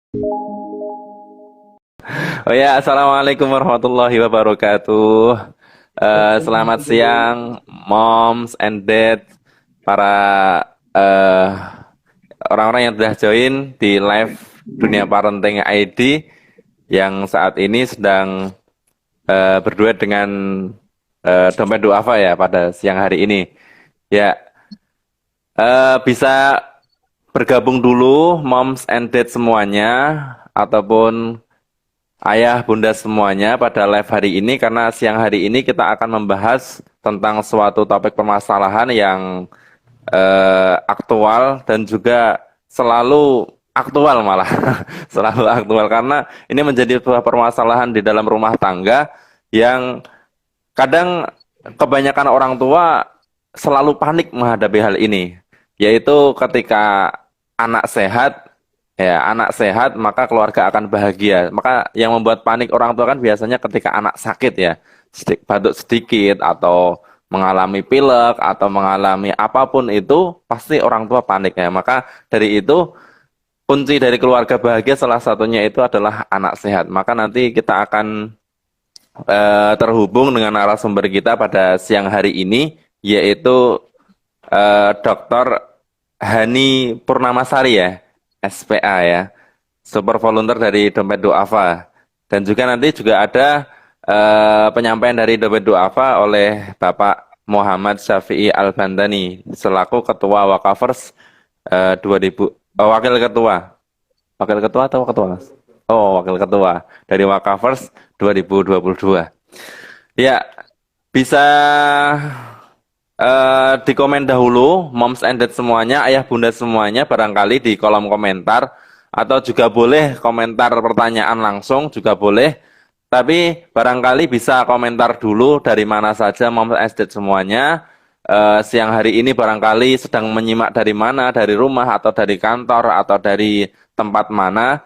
Oh ya, assalamualaikum warahmatullahi wabarakatuh. Selamat siang, moms and dad, para eh, orang-orang yang sudah join di live Dunia Parenting ID yang saat ini sedang berduet dengan Dompet Duafa ya pada siang hari ini. Ya, bisa bergabung dulu moms and dad semuanya ataupun ayah, bunda semuanya pada live hari ini karena siang hari ini kita akan membahas tentang suatu topik permasalahan yang aktual dan juga selalu aktual malah selalu aktual karena ini menjadi sebuah permasalahan di dalam rumah tangga yang kadang kebanyakan orang tua selalu panik menghadapi hal ini, yaitu ketika anak sehat, ya anak sehat maka keluarga akan bahagia. Maka yang membuat panik orang tua kan biasanya ketika anak sakit ya, batuk sedikit atau mengalami pilek atau mengalami apapun itu pasti orang tua panik ya. Maka dari itu kunci dari keluarga bahagia salah satunya itu adalah anak sehat. Maka nanti kita akan terhubung dengan narasumber kita pada siang hari ini, yaitu Dr. Hani Purnamasari ya, SPA ya, super volunteer dari Dompet Duafa. Dan juga nanti juga ada penyampaian dari Dompet Duafa oleh Bapak Muhammad Syafi'i Al-Bandani selaku Ketua Wakafers 2000, Wakil Ketua. Wakil Ketua atau Ketua, Mas? Oh, Wakil Ketua dari Wakafers 2022. Ya, bisa di komen dahulu, moms and dad semuanya, ayah bunda semuanya, barangkali di kolom komentar, atau juga boleh komentar pertanyaan langsung, juga boleh. Tapi barangkali bisa komentar dulu dari mana saja moms and dad semuanya. Siang hari ini barangkali sedang menyimak dari mana, dari rumah, atau dari kantor, atau dari tempat mana.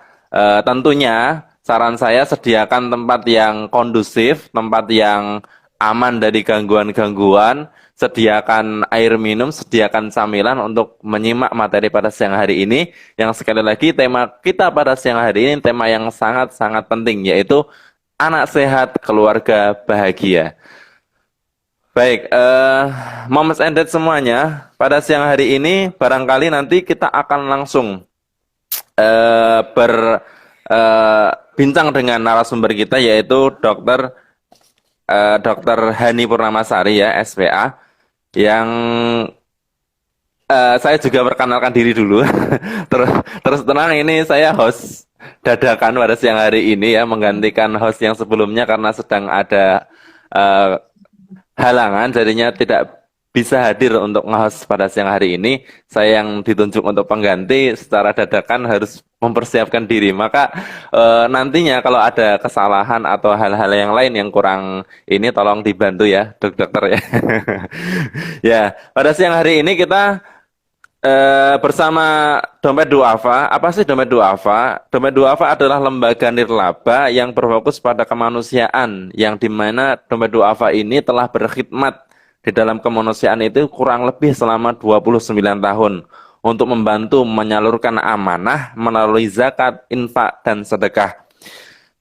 Tentunya saran saya sediakan tempat yang kondusif, tempat yang aman dari gangguan-gangguan, sediakan air minum, sediakan camilan untuk menyimak materi pada siang hari ini. Yang sekali lagi tema kita pada siang hari ini tema yang sangat-sangat penting, yaitu anak sehat, keluarga bahagia. Baik, moms and dad semuanya, pada siang hari ini barangkali nanti kita akan langsung berbincang dengan narasumber kita, yaitu Dokter Hani Purnamasari ya, SPA, yang saya juga perkenalkan diri dulu. Terus terus tenang, ini saya host dadakan pada siang hari ini ya, menggantikan host yang sebelumnya karena sedang ada eh, halangan, jadinya tidak bisa hadir untuk nge-host pada siang hari ini. Saya yang ditunjuk untuk pengganti secara dadakan harus mempersiapkan diri. Maka nantinya kalau ada kesalahan atau hal-hal yang lain yang kurang ini tolong dibantu ya, dokter ya. Ya, pada siang hari ini kita bersama Dompet Duafa. Apa sih Dompet Duafa? Dompet Duafa adalah lembaga nirlaba yang berfokus pada kemanusiaan, yang dimana Dompet Duafa ini telah berkhidmat di dalam kemanusiaan itu kurang lebih selama 29 tahun untuk membantu menyalurkan amanah melalui zakat, infak, dan sedekah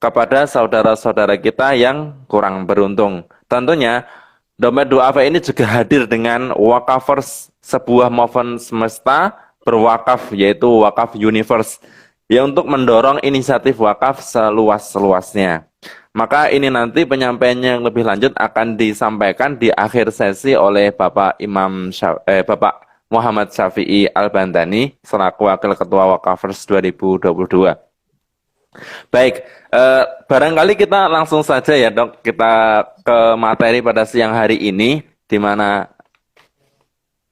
kepada saudara-saudara kita yang kurang beruntung. Tentunya Dompet Duafa ini juga hadir dengan Wakafers, sebuah movement semesta berwakaf, yaitu Wakaf Universe, yang untuk mendorong inisiatif wakaf seluas-luasnya. Maka ini nanti penyampaiannya yang lebih lanjut akan disampaikan di akhir sesi oleh Bapak Muhammad Syafi'i Al-Bandani selaku Wakil Ketua Wakafers 2022. Baik, barangkali kita langsung saja ya dok, kita ke materi pada siang hari ini, di mana,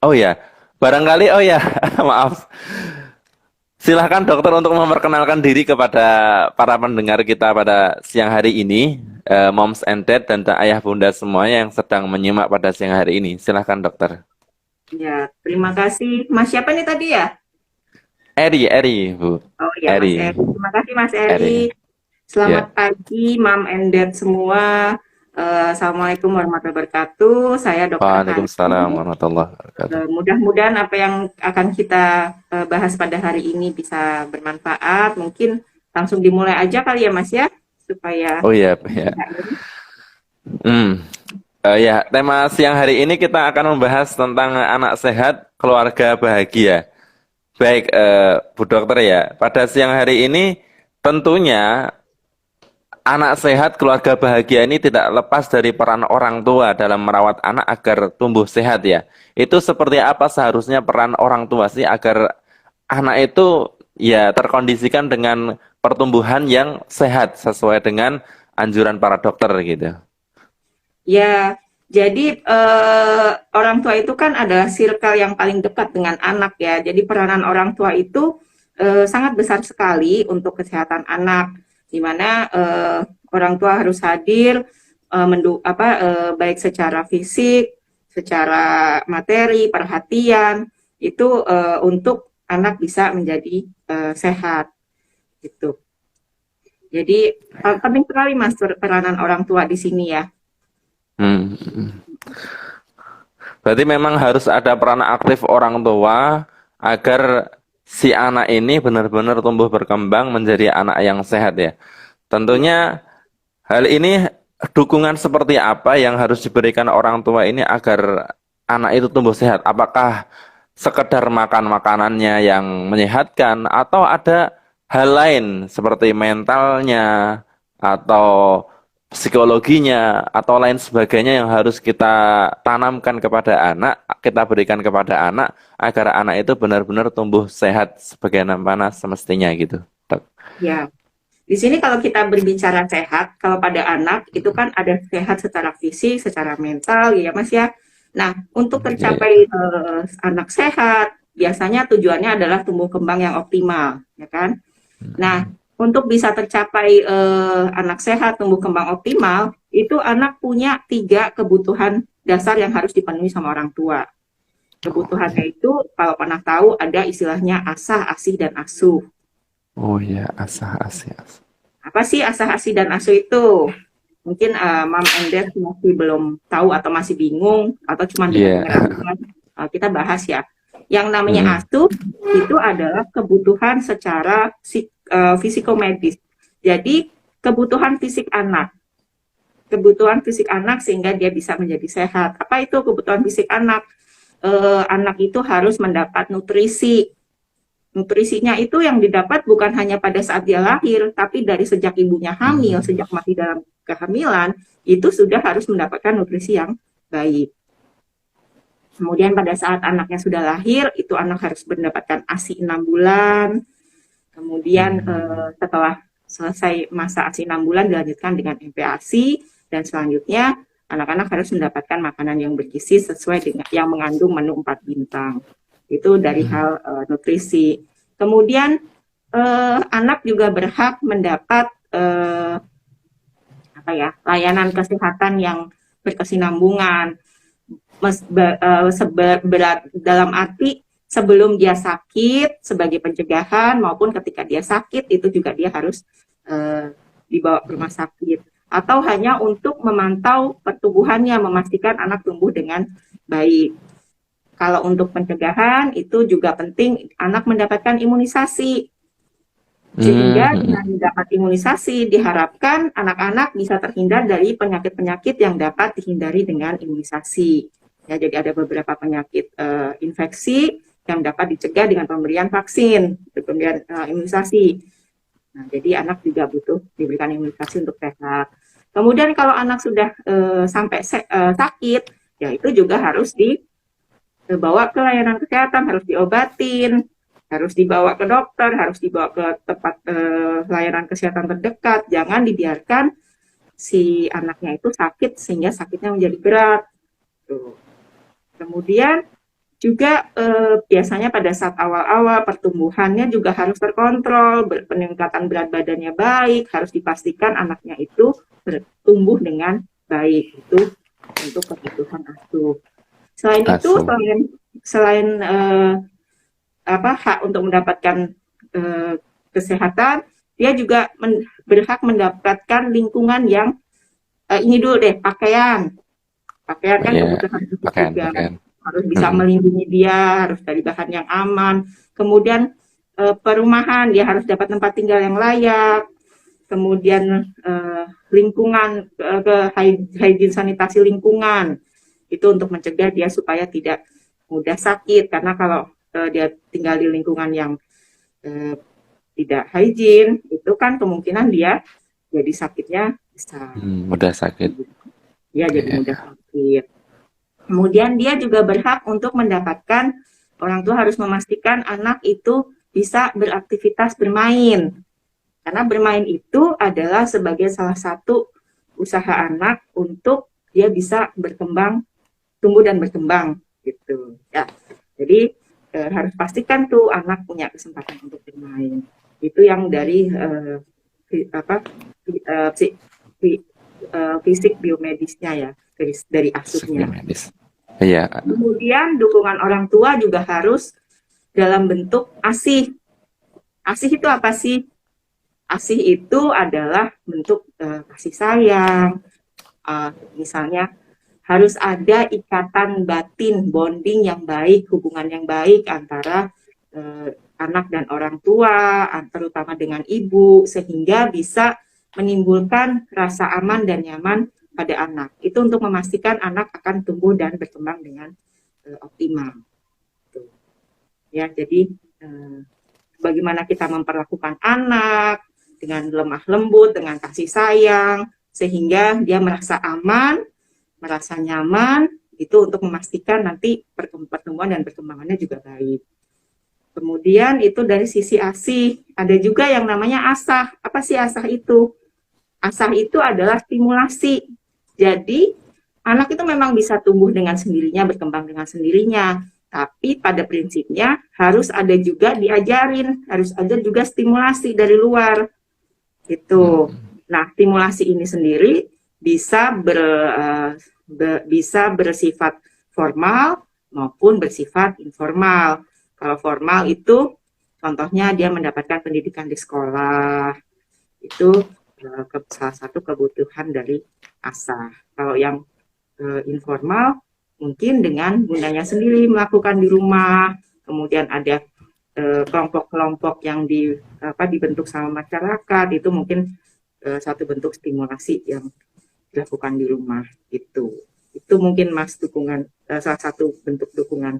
oh ya, barangkali, oh ya, maaf, silahkan dokter untuk memperkenalkan diri kepada para pendengar kita pada siang hari ini, moms and dad dan ayah bunda semuanya yang sedang menyimak pada siang hari ini. Silahkan dokter. Ya, terima kasih. Mas siapa nih tadi ya? Eri, Bu. Oh ya, Mas Eri, Eri. Terima kasih Mas Eri. Eri. Selamat Ya. pagi, Mam and Dad semua. Assalamualaikum warahmatullahi wabarakatuh. Saya Dokter Waalaikumsalam Hani. warahmatullahi wabarakatuh. Mudah-mudahan apa yang akan kita bahas pada hari ini bisa bermanfaat. Mungkin langsung dimulai aja kali ya Mas ya, supaya Oh iya, ya. Hmm. Ya, tema siang hari ini kita akan membahas tentang anak sehat, keluarga bahagia. Baik, Bu Dokter ya. Pada siang hari ini tentunya anak sehat, keluarga bahagia ini tidak lepas dari peran orang tua dalam merawat anak agar tumbuh sehat ya. Itu seperti apa seharusnya peran orang tua sih agar anak itu ya terkondisikan dengan pertumbuhan yang sehat sesuai dengan anjuran para dokter gitu. ya. Jadi orang tua itu kan adalah circle yang paling dekat dengan anak ya. Jadi peranan orang tua itu sangat besar sekali untuk kesehatan anak, di mana orang tua harus hadir baik secara fisik, secara materi, perhatian itu untuk anak bisa menjadi sehat gitu. Jadi penting sekali Mas peranan orang tua di sini ya. Hmm. Berarti memang harus ada peran aktif orang tua agar si anak ini benar-benar tumbuh berkembang menjadi anak yang sehat ya. Tentunya hal ini dukungan seperti apa yang harus diberikan orang tua ini agar anak itu tumbuh sehat? Apakah sekedar makan makanannya yang menyehatkan atau ada hal lain seperti mentalnya atau psikologinya atau lain sebagainya yang harus kita tanamkan kepada anak, kita berikan kepada anak agar anak itu benar-benar tumbuh sehat sebagaimana semestinya gitu. Dok. Ya, di sini kalau kita berbicara sehat, kalau pada anak itu kan ada sehat secara fisik, secara mental, ya Mas ya. Nah, untuk Ya, tercapai ya. anak sehat, biasanya tujuannya adalah tumbuh kembang yang optimal, ya kan? Nah, untuk bisa tercapai anak sehat, tumbuh kembang optimal, itu anak punya 3 kebutuhan dasar yang harus dipenuhi sama orang tua. Kebutuhannya itu, kalau pernah tahu, ada istilahnya asah, asih, dan asuh. Oh ya, asah asih asih. Apa sih asah, asih, dan asuh itu? Mungkin Mam and Dad masih belum tahu atau masih bingung atau cuma Iya. dengar-dengar aja. Kita bahas ya. Yang namanya Mm. asuh itu adalah kebutuhan secara fisikomedis. Jadi kebutuhan fisik anak. Kebutuhan fisik anak sehingga dia bisa menjadi sehat. Apa itu kebutuhan fisik anak? Anak itu harus mendapat nutrisi. Nutrisinya itu yang didapat bukan hanya pada saat dia lahir, tapi dari sejak ibunya hamil, sejak masih dalam kehamilan, itu sudah harus mendapatkan nutrisi yang baik. Kemudian pada saat anaknya sudah lahir, itu anak harus mendapatkan ASI 6 bulan. Kemudian setelah selesai masa ASI 6 bulan dilanjutkan dengan MPASI, dan selanjutnya anak-anak harus mendapatkan makanan yang bergizi sesuai dengan yang mengandung menu 4 bintang. Itu dari hal nutrisi. Kemudian anak juga berhak mendapat layanan kesehatan yang berkesinambungan. Dalam arti sebelum dia sakit sebagai pencegahan maupun ketika dia sakit itu juga dia harus dibawa ke rumah sakit atau hanya untuk memantau pertumbuhannya, memastikan anak tumbuh dengan baik. Kalau untuk pencegahan itu juga penting anak mendapatkan imunisasi. Sehingga dengan mendapat imunisasi diharapkan anak-anak bisa terhindar dari penyakit-penyakit yang dapat dihindari dengan imunisasi. Ya, jadi ada beberapa penyakit infeksi yang dapat dicegah dengan pemberian vaksin, pemberian imunisasi. Nah, jadi anak juga butuh diberikan imunisasi untuk sehat. Kemudian kalau anak sudah sampai sakit, ya itu juga harus dibawa ke layanan kesehatan, harus diobatin, harus dibawa ke dokter, harus dibawa ke tempat layanan kesehatan terdekat. Jangan dibiarkan si anaknya itu sakit sehingga sakitnya menjadi berat. Tuh. Kemudian juga biasanya pada saat awal-awal pertumbuhannya juga harus terkontrol, peningkatan berat badannya baik, harus dipastikan anaknya itu bertumbuh dengan baik. Itu untuk kebutuhan asuh. Selain itu, Asuh. selain hak untuk mendapatkan kesehatan, dia juga berhak mendapatkan lingkungan yang ini dulu deh, pakaian kan Ya, kebutuhan hidup pakaian, juga pakaian. harus bisa melindungi dia, harus dari bahan yang aman. Kemudian perumahan, dia harus dapat tempat tinggal yang layak, kemudian lingkungan, ke hygiene sanitasi lingkungan, itu untuk mencegah dia supaya tidak mudah sakit, karena kalau dia tinggal di lingkungan yang tidak hygiene, itu kan kemungkinan dia jadi sakitnya bisa, Mudah sakit. dia jadi Iya. mudah sakit. Kemudian dia juga berhak untuk mendapatkan, orang tua harus memastikan anak itu bisa beraktivitas bermain. Karena bermain itu adalah sebagai salah satu usaha anak untuk dia bisa berkembang, tumbuh dan berkembang gitu. Ya. Jadi harus pastikan tuh anak punya kesempatan untuk bermain. Itu yang dari fisik biomedisnya ya, dari asuhnya. Medis. Iya. Kemudian dukungan orang tua juga harus dalam bentuk ASIH. ASIH itu apa sih? ASIH itu adalah bentuk kasih sayang. Misalnya harus ada ikatan batin, bonding yang baik, hubungan yang baik antara anak dan orang tua, terutama dengan ibu, sehingga bisa menimbulkan rasa aman dan nyaman pada anak. Itu untuk memastikan anak akan tumbuh dan berkembang dengan optimal. Ya, jadi bagaimana kita memperlakukan anak dengan lemah lembut, dengan kasih sayang, sehingga dia merasa aman, merasa nyaman, itu untuk memastikan nanti pertumbuhan dan perkembangannya juga baik. Kemudian itu dari sisi ASIH, ada juga yang namanya asah. Apa sih asah itu? Asah itu adalah stimulasi. Jadi anak itu memang bisa tumbuh dengan sendirinya, berkembang dengan sendirinya. Tapi pada prinsipnya harus ada juga diajarin, harus ada juga stimulasi dari luar. Gitu. Nah, stimulasi ini sendiri bisa bisa bersifat formal maupun bersifat informal. Kalau formal itu contohnya dia mendapatkan pendidikan di sekolah. Itu salah satu kebutuhan dari ASA. Kalau yang informal mungkin dengan bundanya sendiri melakukan di rumah, kemudian ada kelompok-kelompok yang dibentuk sama masyarakat, itu mungkin satu bentuk stimulasi yang dilakukan di rumah. Itu mungkin Mas dukungan, salah satu bentuk dukungan.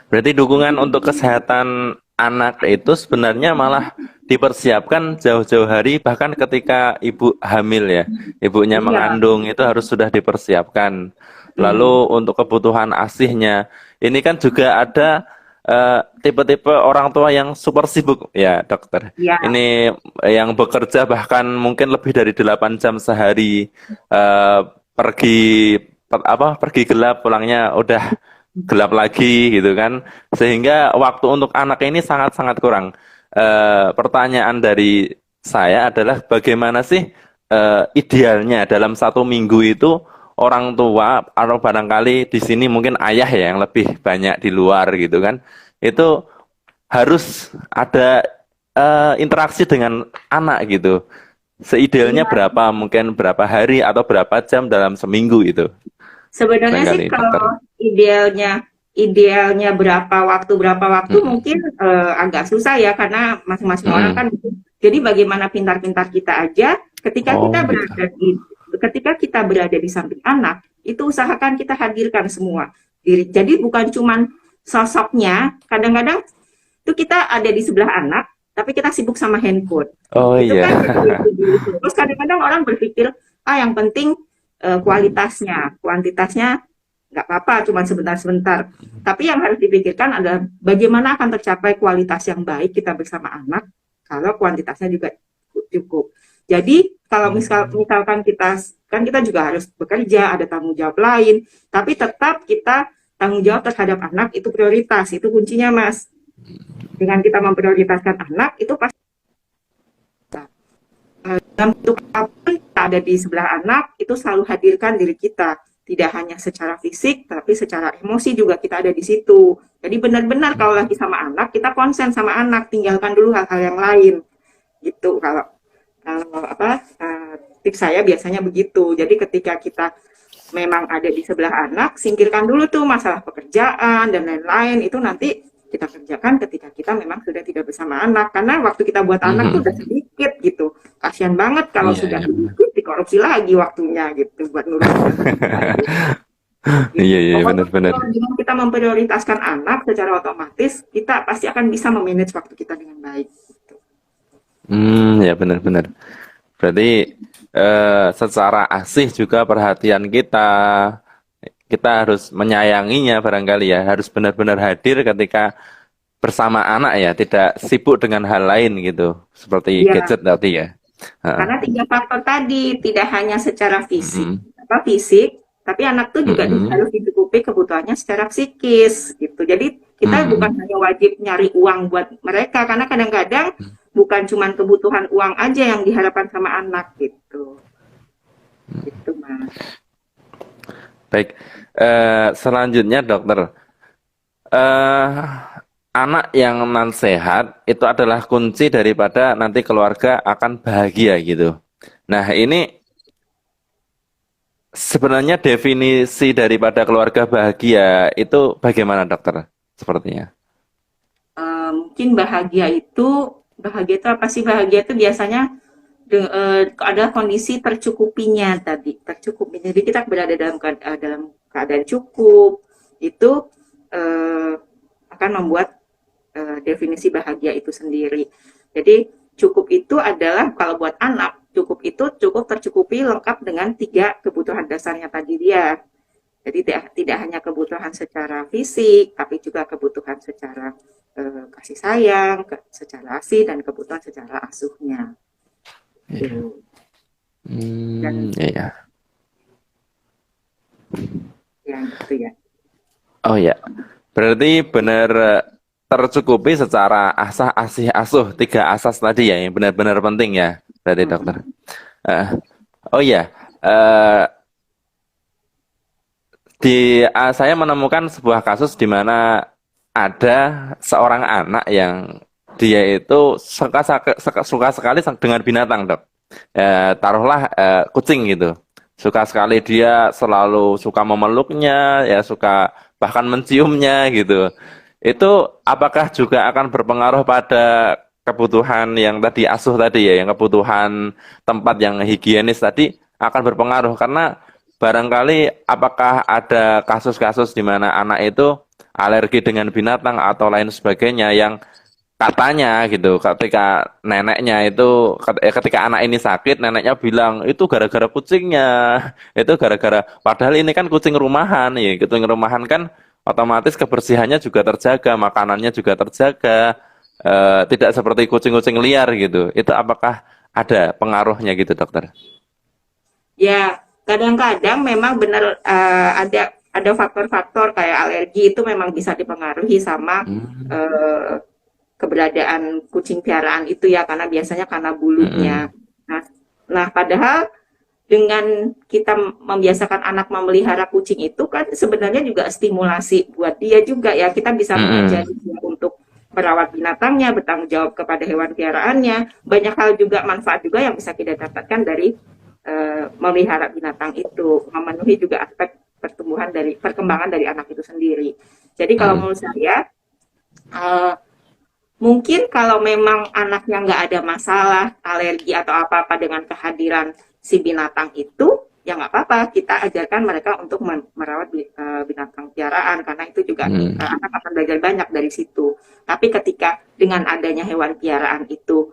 Berarti dukungan untuk kesehatan anak itu sebenarnya malah dipersiapkan jauh-jauh hari, bahkan ketika ibu hamil ya, ibunya mengandung itu harus sudah dipersiapkan. Lalu untuk kebutuhan ASIH-nya, ini kan juga ada tipe-tipe orang tua yang super sibuk ya dokter. Ya. Ini yang bekerja bahkan mungkin lebih dari 8 jam sehari, pergi gelap, pulangnya udah gelap lagi gitu kan, sehingga waktu untuk anak ini sangat-sangat kurang. Pertanyaan dari saya adalah bagaimana sih idealnya dalam 1 minggu itu orang tua, atau barangkali di sini mungkin ayah ya yang lebih banyak di luar gitu kan, itu harus ada interaksi dengan anak gitu. Seidealnya berapa, mungkin berapa hari atau berapa jam dalam seminggu itu? Sebenarnya sih kalau idealnya berapa waktu mungkin agak susah ya, karena masing-masing orang kan. Jadi bagaimana pintar-pintar kita aja ketika kita berada di samping anak, itu usahakan kita hadirkan semua diri. Jadi bukan cuman sosoknya, kadang-kadang itu kita ada di sebelah anak tapi kita sibuk sama handphone. Itu iya. kan terus kadang-kadang orang berpikir yang penting kualitasnya, kuantitasnya nggak apa-apa, cuma sebentar-sebentar. Tapi yang harus dipikirkan adalah bagaimana akan tercapai kualitas yang baik kita bersama anak kalau kuantitasnya juga cukup. Jadi kalau misalkan kita juga harus bekerja, ada tanggung jawab lain, tapi tetap kita tanggung jawab terhadap anak itu prioritas, itu kuncinya Mas. Dengan kita memprioritaskan anak itu pasti dalam bentuk apapun kita ada di sebelah anak, itu selalu hadirkan diri kita, tidak hanya secara fisik tapi secara emosi juga kita ada di situ. Jadi benar-benar kalau lagi sama anak, kita konsen sama anak, tinggalkan dulu hal-hal yang lain gitu. Kalau tips saya biasanya begitu. Jadi ketika kita memang ada di sebelah anak, singkirkan dulu tuh masalah pekerjaan dan lain-lain, itu nanti kita kerjakan ketika kita memang sudah tidak bersama anak. Karena waktu kita buat anak tuh udah Mhm. sedikit gitu. Kasihan banget kalau Iya, sudah iya benar. sedikit dikorupsi lagi waktunya gitu buat ngurusin yang lain. Iya, Gitu. iya Pokoknya benar-benar. dengan kita memprioritaskan anak secara otomatis kita pasti akan bisa memanage waktu kita dengan baik. Gitu. Ya benar-benar. Berarti secara asih juga perhatian kita harus menyayanginya barangkali ya, harus benar-benar hadir ketika bersama anak ya, tidak sibuk dengan hal lain gitu, seperti Ya, gadget tadi ya. Heeh. karena tiga faktor tadi tidak hanya secara Mm-mm. fisik, tapi anak tuh juga Mm-mm. harus dicukupi kebutuhannya secara psikis gitu. Jadi kita bukan Mm-mm. hanya wajib nyari uang buat mereka, karena kadang-kadang bukan cuma kebutuhan uang aja yang diharapkan sama anak gitu. Gitu mas. Baik. Selanjutnya dokter, eh anak yang non sehat itu adalah kunci daripada nanti keluarga akan bahagia gitu. Nah, ini sebenarnya definisi daripada keluarga bahagia itu bagaimana dokter? Sepertinya. Mungkin bahagia itu apa sih? Bahagia itu biasanya adalah kondisi tercukupinya tadi, tercukupi. Jadi kita berada dalam keadaan cukup, itu eh, akan membuat definisi bahagia itu sendiri. Jadi cukup itu adalah kalau buat anak, cukup itu cukup tercukupi lengkap dengan 3 kebutuhan dasarnya tadi dia. Jadi tidak hanya kebutuhan secara fisik, tapi juga kebutuhan secara kasih sayang, secara asih, dan kebutuhan secara asuhnya. Iya. Tuh. Dan Iya. yang itu ya. Oh ya. Berarti benar tercukupi secara asah, asih, asuh, 3 asas tadi ya yang benar-benar penting ya, berarti dokter. Mm-mm. Eh, oh ya, eh, saya menemukan sebuah kasus di mana ada seorang anak yang dia itu suka sekali dengan binatang, dok. Taruhlah kucing gitu. Suka sekali dia selalu suka memeluknya, ya suka bahkan menciumnya gitu. Itu apakah juga akan berpengaruh pada kebutuhan yang tadi asuh tadi ya, yang kebutuhan tempat yang higienis tadi akan berpengaruh karena barangkali apakah ada kasus-kasus di mana anak itu alergi dengan binatang atau lain sebagainya yang katanya gitu ketika neneknya itu ketika anak ini sakit neneknya bilang itu gara-gara kucingnya itu gara-gara padahal ini kan kucing rumahan ya kucing rumahan kan otomatis kebersihannya juga terjaga makanannya juga terjaga tidak seperti kucing-kucing liar gitu itu apakah ada pengaruhnya gitu dokter? Ya, kadang-kadang memang benar ada faktor-faktor kayak alergi itu memang bisa dipengaruhi sama Hmm. eh, keberadaan kucing piaraan itu ya karena biasanya karena bulunya. Mm-mm. Nah, padahal dengan kita membiasakan anak memelihara kucing itu kan sebenarnya juga stimulasi buat dia juga ya. Kita bisa Mm-mm. mengajari dia untuk merawat binatangnya, bertanggung jawab kepada hewan piaraannya. Banyak hal juga manfaat juga yang bisa kita dapatkan dari memelihara binatang itu, memenuhi juga aspek perkembangan dari anak itu sendiri. Jadi kalau Mm-mm. menurut saya uh, mungkin kalau memang anaknya nggak ada masalah, alergi atau apa-apa dengan kehadiran si binatang itu, ya nggak apa-apa. Kita ajarkan mereka untuk merawat binatang piaraan, karena itu juga Mm. anak akan belajar banyak dari situ. Tapi ketika dengan adanya hewan piaraan itu,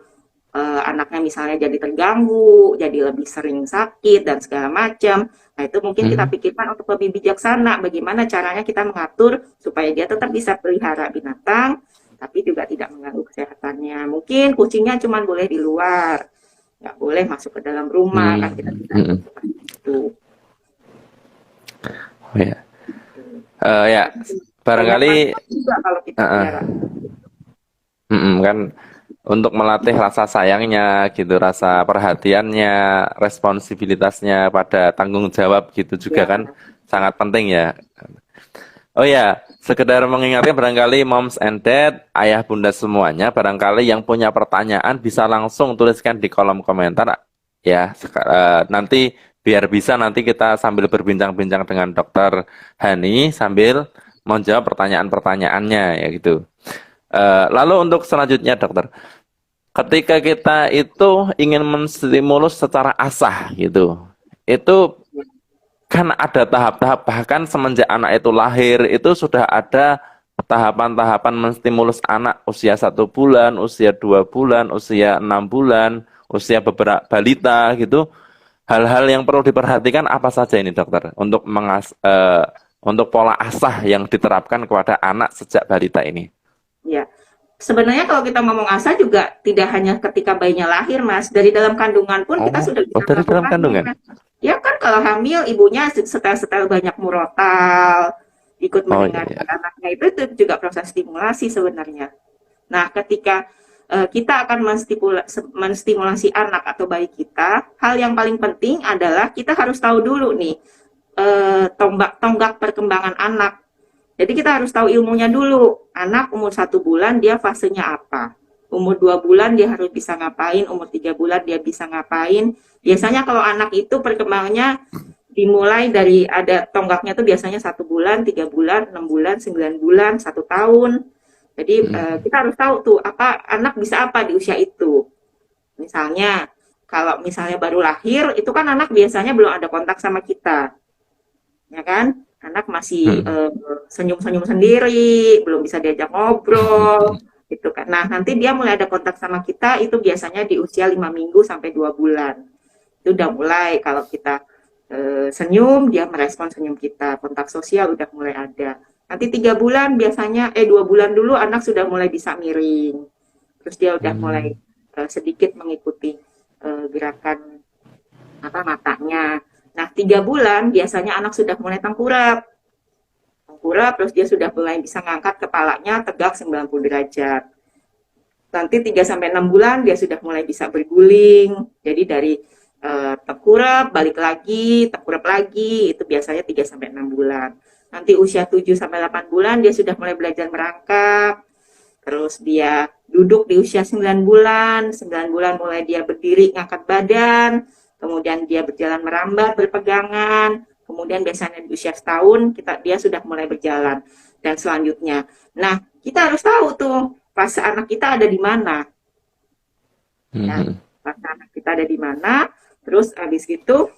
anaknya misalnya jadi terganggu, jadi lebih sering sakit, dan segala macam, nah itu mungkin kita Mm. pikirkan untuk lebih bijaksana, bagaimana caranya kita mengatur supaya dia tetap bisa pelihara binatang, tapi juga tidak mengganggu kesehatannya. Mungkin kucingnya cuma boleh di luar, nggak boleh masuk ke dalam rumah, kan kita Mm. bisa Mm-mm. itu. Oh ya. Ya, Banyak barangkali manfaat juga kalau kita uh, uh, pelihara. kan untuk melatih rasa sayangnya gitu, rasa perhatiannya, responsibilitasnya pada tanggung jawab gitu juga kan Ya, sangat penting ya. Oh ya, sekedar mengingatkan barangkali moms and dad, ayah bunda semuanya, barangkali yang punya pertanyaan bisa langsung tuliskan di kolom komentar ya. Nanti biar bisa nanti kita sambil berbincang-bincang dengan dokter Hani sambil menjawab pertanyaan-pertanyaannya ya gitu. Lalu untuk selanjutnya dokter, ketika kita itu ingin menstimulus secara asah gitu, itu kan ada tahap-tahap, bahkan semenjak anak itu lahir itu sudah ada tahapan-tahapan menstimulus anak usia 1 bulan, usia 2 bulan, usia 6 bulan, usia beberapa balita gitu. Hal-hal yang perlu diperhatikan apa saja ini dokter untuk untuk pola asah yang diterapkan kepada anak sejak balita ini? Ya, sebenarnya kalau kita ngomong asa juga tidak hanya ketika bayinya lahir, Mas. Dari dalam kandungan pun kita Oh, sudah oh bisa dari dalam kandungan. melakukannya. Ya kan kalau hamil ibunya setel-setel banyak murotal, ikut Oh iya mendengarkan iya. anaknya itu juga proses stimulasi sebenarnya. Nah, ketika kita akan menstimulasi anak atau bayi kita, hal yang paling penting adalah kita harus tahu dulu nih tonggak perkembangan anak. Jadi kita harus tahu ilmunya dulu. Anak umur 1 bulan dia fasenya apa? Umur 2 bulan dia harus bisa ngapain? Umur 3 bulan dia bisa ngapain? Biasanya kalau anak itu perkembangannya dimulai dari ada tonggaknya tuh biasanya 1 bulan, 3 bulan, 6 bulan, 9 bulan, 1 tahun. Jadi Hmm. kita harus tahu tuh apa anak bisa apa di usia itu. Misalnya kalau misalnya baru lahir itu kan anak biasanya belum ada kontak sama kita, ya kan? Anak masih Hmm. senyum-senyum sendiri, belum bisa diajak ngobrol, gitu kan. Nah, nanti dia mulai ada kontak sama kita itu biasanya di usia 5 minggu sampai 2 bulan. Itu udah mulai kalau kita senyum, dia merespon senyum kita. Kontak sosial udah mulai ada. Nanti 3 bulan biasanya, 2 bulan dulu anak sudah mulai bisa miring. Terus dia udah mulai Hmm. sedikit mengikuti gerakan apa matanya. Nah, 3 bulan biasanya anak sudah mulai tengkurap. Tengkurap, terus dia sudah mulai bisa ngangkat kepalanya tegak 90 derajat. Nanti 3 sampai 6 bulan dia sudah mulai bisa berguling. Jadi dari tengkurap, balik lagi, tengkurap lagi, itu biasanya 3 sampai 6 bulan. Nanti usia 7 sampai 8 bulan dia sudah mulai belajar merangkak. Terus dia duduk di usia 9 bulan, 9 bulan mulai dia berdiri ngangkat badan, kemudian dia berjalan merambat, berpegangan, kemudian biasanya di usia setahun dia sudah mulai berjalan dan selanjutnya. Nah, kita harus tahu tuh fase anak kita ada di mana, ya. Hmm. Fase anak kita ada di mana, terus habis itu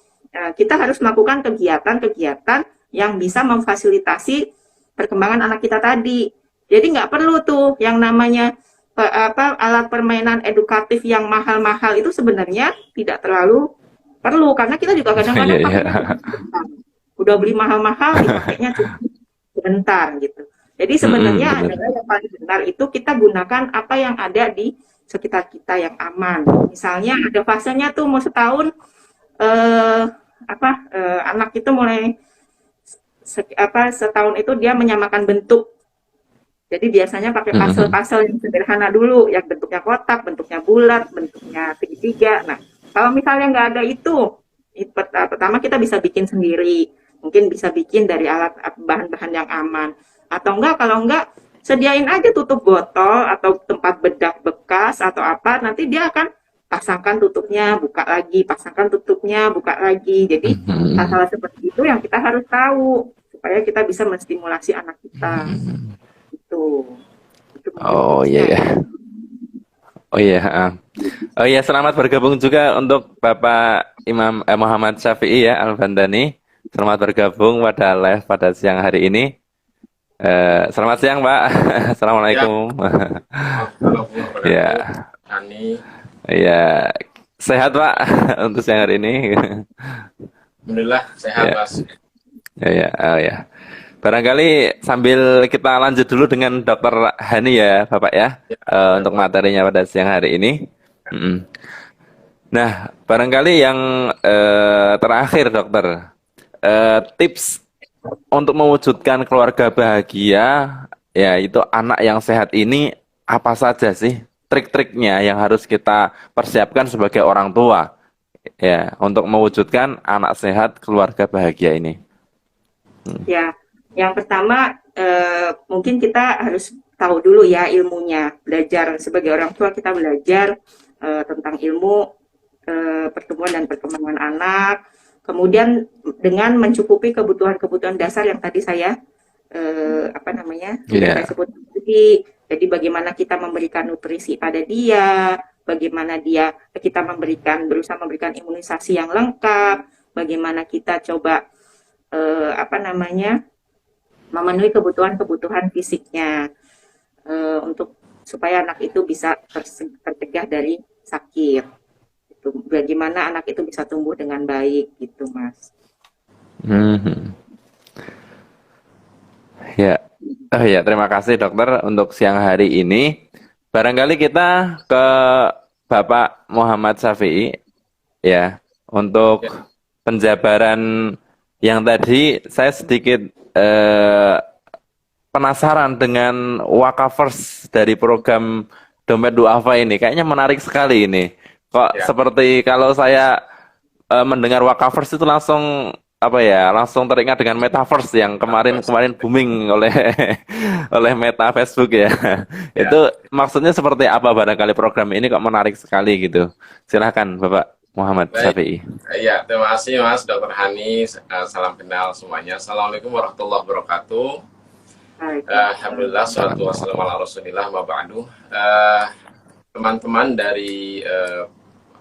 kita harus melakukan kegiatan-kegiatan yang bisa memfasilitasi perkembangan anak kita tadi. Jadi nggak perlu tuh yang namanya alat permainan edukatif yang mahal-mahal itu sebenarnya tidak terlalu perlu karena kita juga Iya kadang-kadang iya. pakainya cuma sebentar. Udah beli mahal-mahal dipakainya cuma sebentar gitu. Jadi sebenarnya Bener. adalah yang paling benar itu kita gunakan apa yang ada di sekitar kita yang aman. Misalnya ada fasenya tuh mau setahun eh, anak itu mulai setahun itu dia menyamakan bentuk. Jadi biasanya pakai Hmm. pastel-pastel yang sederhana dulu, yang bentuknya kotak, bentuknya bulat, bentuknya segitiga. Nah, kalau misalnya nggak ada itu, pertama kita bisa bikin sendiri. Mungkin bisa bikin dari alat bahan-bahan yang aman. Atau enggak, kalau enggak, sediain aja tutup botol atau tempat bedak bekas atau apa, nanti dia akan pasangkan tutupnya, buka lagi, pasangkan tutupnya, buka lagi. Jadi Hmm. hal-hal seperti itu yang kita harus tahu supaya kita bisa menstimulasi anak kita. Hmm. Itu. Itu mungkin Oh iya tipsnya ya. ya. Oh iya. Oh iya, selamat bergabung juga untuk Bapak Imam Muhammad Syafi'i ya Al-Bandani. Selamat bergabung pada live pada siang hari ini. Selamat siang, Pak. Ya, Assalamualaikum. warahmatullahi wabarakatuh. Ya, Ani, ya. Sehat, Pak, untuk siang hari ini. alhamdulillah sehat, Ya, Mas. ya, ya. Oh ya. Barangkali sambil kita lanjut dulu dengan Dokter Hani ya, Bapak ya, Ya, untuk Pak. materinya pada siang hari ini. Mm-mm. Nah, barangkali yang terakhir, Dokter, tips untuk mewujudkan keluarga bahagia, yaitu anak yang sehat ini, apa saja sih trik-triknya yang harus kita persiapkan sebagai orang tua, ya, untuk mewujudkan anak sehat, keluarga bahagia ini? Ya, yang pertama mungkin kita harus tahu dulu ya ilmunya. Belajar sebagai orang tua kita belajar tentang ilmu pertumbuhan dan perkembangan anak. Kemudian dengan mencukupi kebutuhan-kebutuhan dasar yang tadi saya apa namanya, sudah saya Iya. sebut tadi. Jadi bagaimana kita memberikan nutrisi pada dia, bagaimana kita berusaha memberikan imunisasi yang lengkap, bagaimana kita coba apa namanya, memenuhi kebutuhan-kebutuhan fisiknya untuk supaya anak itu bisa tercegah dari sakit. Itu bagaimana anak itu bisa tumbuh dengan baik gitu, Mas. Mhm. Ya. Oh ya, terima kasih dokter untuk siang hari ini. Barangkali kita ke Bapak Muhammad Syafi'i ya untuk Ya, penjabaran yang tadi saya sedikit eh, penasaran dengan Wakafers dari program Dompet Duafa ini. Kayaknya menarik sekali ini. Kok ya, seperti kalau saya mendengar Wakafers itu langsung apa ya, langsung teringat dengan Metaverse yang Metaverse. kemarin booming oleh oleh Meta Facebook ya. Ya, Itu maksudnya seperti apa barangkali program ini kok menarik sekali gitu. Silahkan Bapak Muhammad baik. Syafi'i. Ya, terima kasih Mas Dr. Hani. Salam kenal semuanya. Assalamualaikum warahmatullahi wabarakatuh. Alhamdulillah, salatu Salam. wassalamu ala rasulillah, wa ba'du. Eh, Teman-teman dari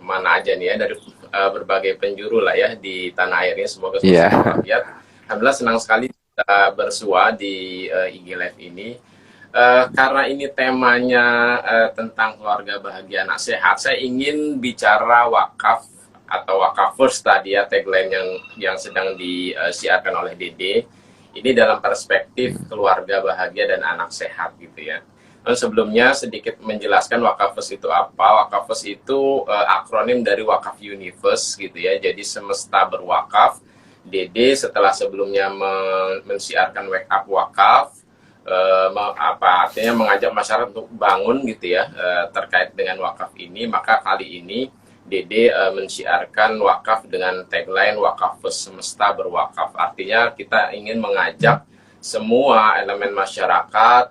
mana aja nih ya, dari berbagai penjuru lah ya di tanah air ini, semoga Iya. selalu walafiat. Alhamdulillah senang sekali kita bersua di IG Live ini. Karena ini temanya tentang keluarga bahagia anak sehat, saya ingin bicara wakaf atau wakaf first tadi ya, tagline yang sedang disiarkan oleh Dede. Ini dalam perspektif keluarga bahagia dan anak sehat gitu ya. Sebelumnya sedikit menjelaskan Wakafes itu apa. Wakafes itu akronim dari Wakaf Universe gitu ya. Jadi semesta berwakaf. Dede setelah sebelumnya mensiarkan wake up wakaf, artinya mengajak masyarakat untuk bangun gitu ya terkait dengan wakaf ini. Maka kali ini Dede mensiarkan wakaf dengan tagline Wakafes semesta berwakaf. Artinya kita ingin mengajak semua elemen masyarakat,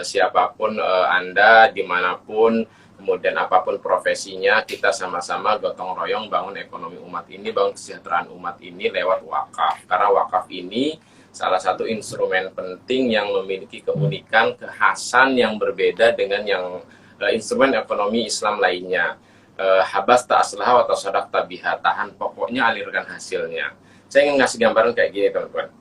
siapapun Anda, dimanapun, kemudian apapun profesinya, kita sama-sama gotong royong bangun ekonomi umat ini, bangun kesejahteraan umat ini lewat wakaf. Karena wakaf ini salah satu instrumen penting yang memiliki keunikan, kekhasan yang berbeda dengan yang instrumen ekonomi Islam lainnya. Habas ta'aslaha atau sodak tabiha, tahan pokoknya alirkan hasilnya. Saya ingin ngasih gambaran kayak gini teman-teman.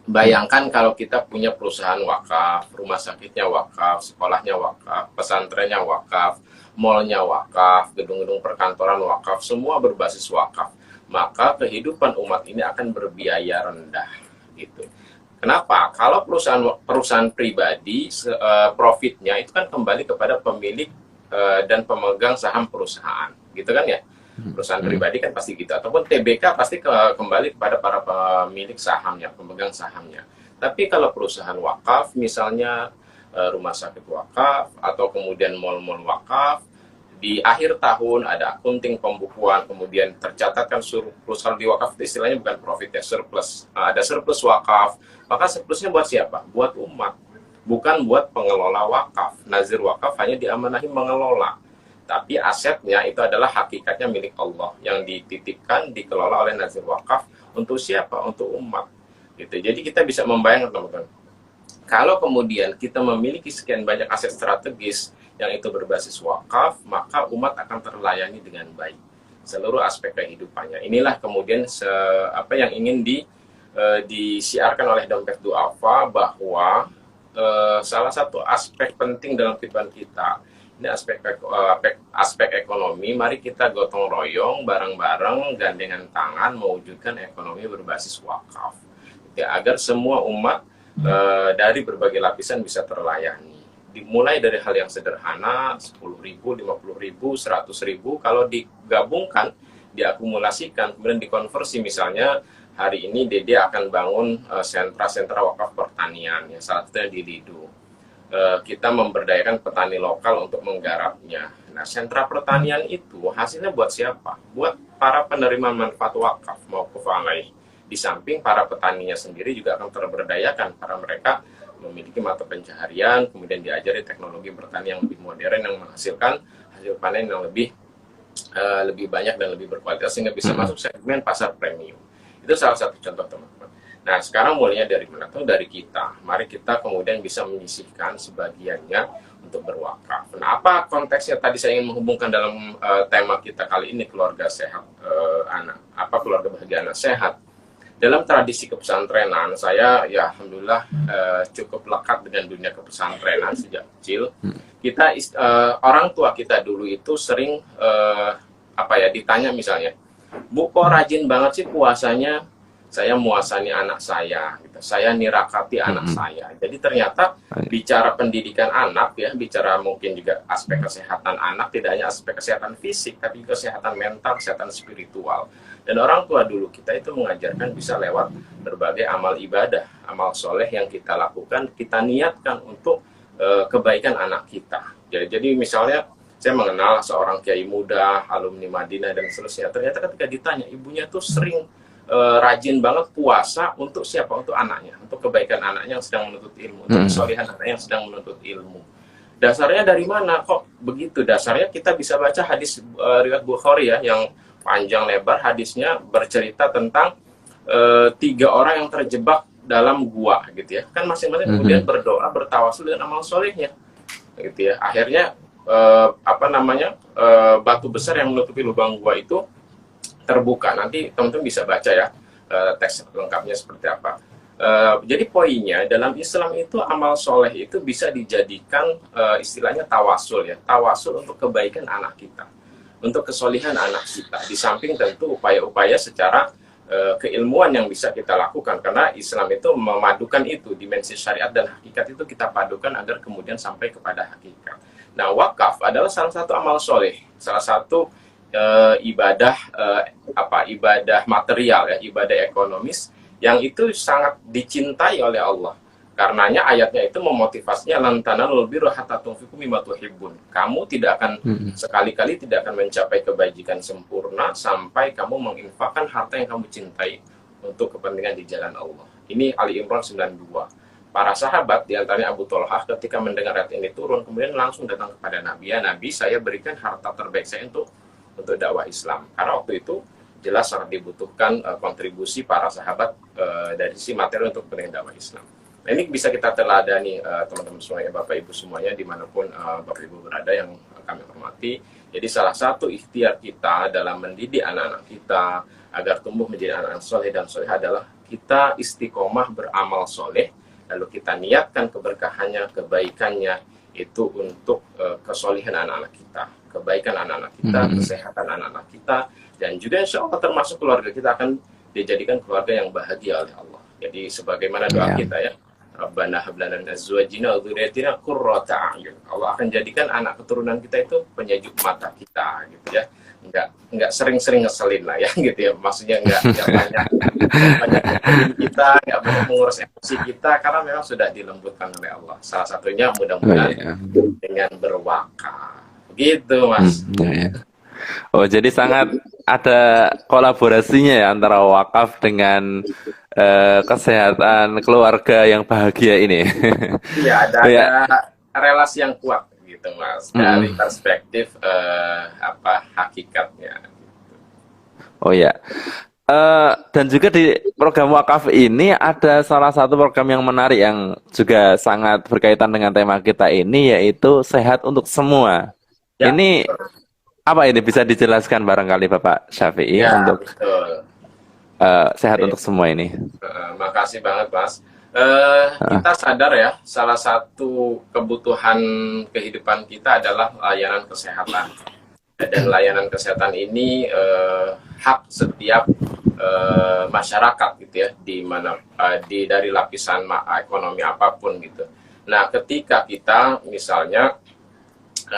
Bayangkan kalau kita punya perusahaan wakaf, rumah sakitnya wakaf, sekolahnya wakaf, pesantrennya wakaf, malnya wakaf, gedung-gedung perkantoran wakaf, semua berbasis wakaf. Maka kehidupan umat ini akan berbiaya rendah gitu. Kenapa? Kalau perusahaan pribadi, profitnya itu kan kembali kepada pemilik dan pemegang saham perusahaan, gitu kan ya? Perusahaan pribadi kan pasti gitu, ataupun TBK pasti kembali kepada para pemilik sahamnya, pemegang sahamnya. Tapi kalau perusahaan wakaf, misalnya rumah sakit wakaf, atau kemudian mal-mal wakaf, di akhir tahun ada akunting pembukuan, kemudian tercatatkan surplus. Kalau di wakaf istilahnya bukan profit ya, surplus. Ada surplus wakaf, maka surplusnya buat siapa? Buat umat, bukan buat pengelola wakaf. Nazir wakaf hanya diamanahi mengelola, tapi asetnya itu adalah hakikatnya milik Allah yang dititipkan, dikelola oleh nazir wakaf untuk siapa? Untuk umat. Gitu. Jadi kita bisa membayangkan teman-teman, kalau kemudian kita memiliki sekian banyak aset strategis yang itu berbasis wakaf, maka umat akan terlayani dengan baik seluruh aspek kehidupannya. Inilah kemudian apa yang ingin disiarkan oleh Dompet Duafa, bahwa salah satu aspek penting dalam kehidupan kita ini aspek ekonomi. Mari kita gotong royong bareng-bareng, gandengan tangan mewujudkan ekonomi berbasis wakaf ya, agar semua umat dari berbagai lapisan bisa terlayani. Dimulai dari hal yang sederhana, 10.000, 50.000, 100.000, kalau digabungkan, diakumulasikan, kemudian dikonversi. Misalnya hari ini Dede akan bangun sentra-sentra wakaf pertanian, yang salah satunya di Lido. Kita memberdayakan petani lokal untuk menggarapnya. Nah, sentra pertanian itu hasilnya buat siapa? Buat para penerima manfaat wakaf mauquf alaih. Di samping para petaninya sendiri juga akan terberdayakan, karena mereka memiliki mata pencaharian, kemudian diajari teknologi bertani yang lebih modern, yang menghasilkan hasil panen yang lebih banyak dan lebih berkualitas, sehingga bisa masuk segmen pasar premium. Itu salah satu contoh teman-teman. Nah, sekarang mulainya dari mana? Tuh dari kita. Mari kita kemudian bisa menyisihkan sebagiannya untuk berwakaf. Nah, apa konteksnya tadi saya ingin menghubungkan dalam tema kita kali ini, keluarga sehat anak. Apa keluarga bahagia anak sehat? Dalam tradisi kepesantrenan, saya ya alhamdulillah cukup lekat dengan dunia kepesantrenan sejak kecil. Kita orang tua kita dulu itu sering ditanya misalnya, Bu, kok rajin banget sih puasanya? Saya muasani anak saya, gitu. Saya nirakati anak saya. Jadi ternyata bicara pendidikan anak ya, bicara mungkin juga aspek kesehatan anak, tidak hanya aspek kesehatan fisik, tapi kesehatan mental, kesehatan spiritual. Dan orang tua dulu kita itu mengajarkan bisa lewat berbagai amal ibadah, amal soleh yang kita lakukan, kita niatkan untuk kebaikan anak kita. Jadi misalnya saya mengenal seorang kiai muda, alumni Madinah dan seterusnya. Ternyata ketika ditanya, ibunya tuh sering rajin banget puasa untuk siapa? Untuk anaknya, untuk kebaikan anaknya yang sedang menuntut ilmu, untuk kesolehan anaknya yang sedang menuntut ilmu. Dasarnya dari mana? Kok begitu? Dasarnya kita bisa baca hadis riwayat Bukhari ya, yang panjang lebar hadisnya bercerita tentang 3 orang yang terjebak dalam gua gitu ya. Kan masing-masing kemudian berdoa, bertawasul dengan amal solehnya gitu ya. Akhirnya batu besar yang menutupi lubang gua itu terbuka. Nanti teman-teman bisa baca ya teks lengkapnya seperti apa. Jadi poinnya dalam Islam itu amal soleh itu bisa dijadikan istilahnya tawasul ya, tawasul untuk kebaikan anak kita, untuk kesolihan anak kita. Di samping tentu upaya-upaya secara keilmuan yang bisa kita lakukan, karena Islam itu memadukan itu, dimensi syariat dan hakikat itu kita padukan agar kemudian sampai kepada hakikat. Nah, wakaf adalah salah satu amal soleh, salah satu ibadah ibadah material ya, ibadah ekonomis yang itu sangat dicintai oleh Allah. Karenanya ayatnya itu memotivasinya lan tanalul birra hatta tunfiqu mimma tuhibbun. Kamu tidak akan sekali-kali tidak akan mencapai kebajikan sempurna sampai kamu menginfakkan harta yang kamu cintai untuk kepentingan di jalan Allah. Ini Ali Imran 92. Para sahabat diantaranya Abu Thalhah ketika mendengar ayat ini turun kemudian langsung datang kepada Nabi. Ya Nabi, saya berikan harta terbaik saya untuk dakwah Islam. Karena waktu itu jelas sangat dibutuhkan kontribusi para sahabat dari sisi materi untuk kepentingan dakwah Islam. Nah, ini bisa kita teladani teman-teman semuanya, Bapak Ibu semuanya dimanapun Bapak Ibu berada yang kami hormati. Jadi salah satu ikhtiar kita dalam mendidik anak-anak kita agar tumbuh menjadi anak-anak soleh dan soleh adalah kita istiqomah beramal soleh, lalu kita niatkan keberkahannya, kebaikannya itu untuk kesolehan anak-anak kita, kebaikan anak-anak kita, kesehatan anak-anak kita, dan juga insya Allah termasuk keluarga kita akan dijadikan keluarga yang bahagia oleh Allah. Jadi sebagaimana doa kita ya, Rabbana hab lana min azwajina wa dzurriyyatina qurrata a'yun. Allah akan jadikan anak keturunan kita itu penyejuk mata kita gitu ya. Enggak sering-sering ngeselin lah ya gitu ya. Maksudnya enggak banyak kita, enggak banyak mengurus emosi kita karena memang sudah dilembutkan oleh Allah. Salah satunya mudah-mudahan dengan berwakaf. Gitu, Mas. Oh, jadi sangat ada kolaborasinya ya antara wakaf dengan kesehatan keluarga yang bahagia ini. Iya, ada relasi yang kuat gitu, Mas, dari perspektif hakikatnya. Oh ya. Dan juga di program wakaf ini ada salah satu program yang menarik yang juga sangat berkaitan dengan tema kita ini, yaitu sehat untuk semua. Ya, ini apa ini bisa dijelaskan barangkali Bapak Syafi'i ya, untuk sehat untuk semua ini? Makasih banget, Mas. Kita sadar ya, salah satu kebutuhan kehidupan kita adalah layanan kesehatan. Dan layanan kesehatan ini hak setiap masyarakat gitu ya, dari lapisan ekonomi apapun gitu. Nah, ketika kita misalnya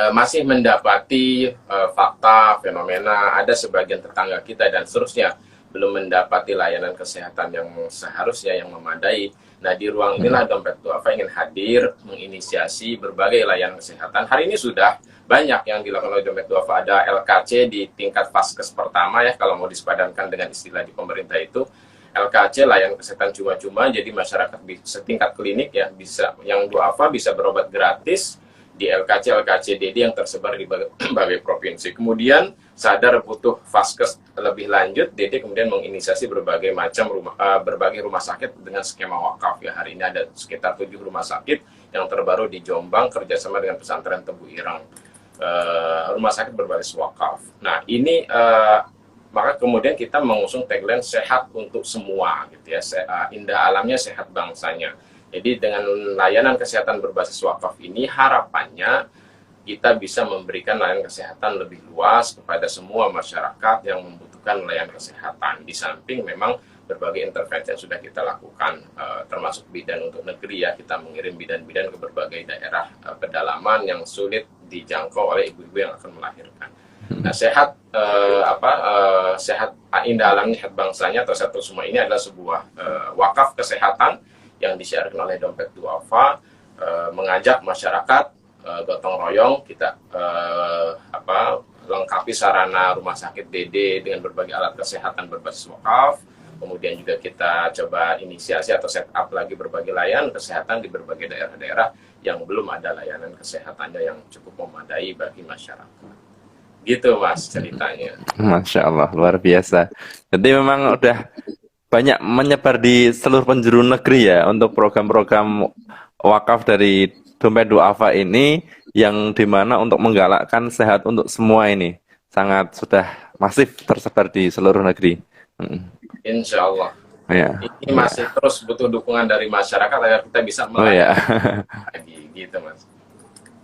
masih mendapati fakta, fenomena, ada sebagian tetangga kita dan seterusnya belum mendapati layanan kesehatan yang seharusnya, yang memadai. Nah, di ruang inilah Dompet Duafa ingin hadir, menginisiasi berbagai layanan kesehatan. Hari ini sudah banyak yang dilakukan oleh Dompet Duafa. Ada LKC di tingkat Vaskes pertama ya, kalau mau disepadankan dengan istilah di pemerintah itu. LKC, layanan kesehatan cuma-cuma, jadi masyarakat setingkat klinik ya, bisa yang Duafa bisa berobat gratis di LKC DD yang tersebar di berbagai provinsi. Kemudian sadar butuh vaskes lebih lanjut, Dede kemudian menginisiasi berbagai macam berbagai rumah sakit dengan skema wakaf ya. Hari ini ada sekitar 7 rumah sakit, yang terbaru di Jombang kerjasama dengan pesantren Tebu Irang, rumah sakit berbasis wakaf. Nah ini maka kemudian kita mengusung tagline sehat untuk semua gitu ya, indah alamnya sehat bangsanya. Jadi dengan layanan kesehatan berbasis wakaf ini harapannya kita bisa memberikan layanan kesehatan lebih luas kepada semua masyarakat yang membutuhkan layanan kesehatan. Di samping memang berbagai intervensi yang sudah kita lakukan, termasuk bidan untuk negeri ya, kita mengirim bidan-bidan ke berbagai daerah pedalaman yang sulit dijangkau oleh ibu-ibu yang akan melahirkan. Nah, sehat sehat indah alamnya sehat bangsanya atau sehat untuk semua ini adalah sebuah wakaf kesehatan yang disiarkan oleh Dompet Duafa, mengajak masyarakat gotong royong kita lengkapi sarana rumah sakit Dede dengan berbagai alat kesehatan berbasis wakaf. Kemudian juga kita coba inisiasi atau set up lagi berbagai layanan kesehatan di berbagai daerah-daerah yang belum ada layanan kesehatannya yang cukup memadai bagi masyarakat. Gitu Mas ceritanya. Masya Allah, luar biasa. Jadi memang udah banyak menyebar di seluruh penjuru negeri ya untuk program-program wakaf dari Dompet Duafa ini, yang dimana untuk menggalakkan sehat untuk semua ini sangat sudah masif tersebar di seluruh negeri. Insya Allah. Ya. Ini masih terus butuh dukungan dari masyarakat agar kita bisa Oh ya. lagi gitu Mas.